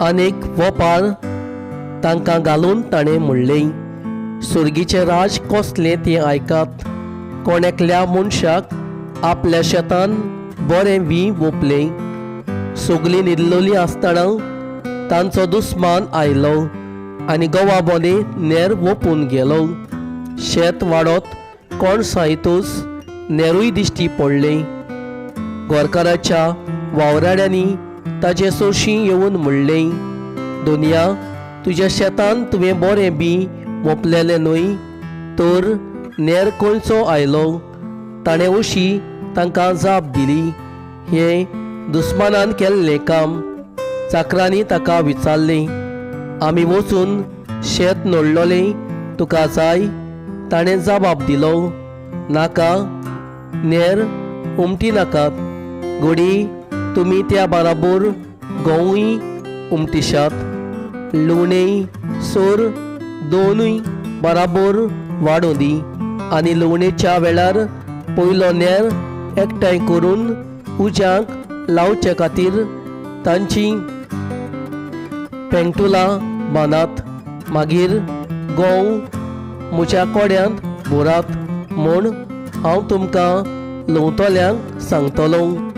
आनीक वोपार तांकां घालून ताणें म्हणलें, सुर्गीचें राज कसलें तें आयकात. कोणेकल्या मनशाक आपल्या शेतान बरें वी ओंपलें. सगळीं न्हिदलोलीं आसतना तांचो दुस्मान आयलो आनी गवा बोंदे नेर ओपून गेलो. शेत वाडोत कोण सायतूस नेरूय दिश्टी पडलें. गोरकाराच्या वावराड्यांनी ताचे सोशी येवन म्हणलें, दोनया, तुज्या शेतान तुवें बरें बी ओंपलेलें न्हय, तर नेर खंयचो आयलो. ताणें अशी तांकां जाप दिली, हें दुस्मानान केल्लें काम. चाकरांनी ताका विचारलें, आमी वचून शेत नडलोलें तुका जाय? ताणें जबाब दिलो, नाका, नेर उमटी नाकात. घडी तुमी त्या बराबर गंवूय उमटिशात. लुवणें सोर दोनूय बराबर वाडूं दी आनी लुवणेच्या वेळार पयलो नेर एकठांय करून उज्यांक लावचे खातीर तांची पेंगटुलां बांदात. मागीर गंव म्हज्या कोड्यांत भरात म्हूण हांव तुमकां लुवतल्यांक सांगतलों.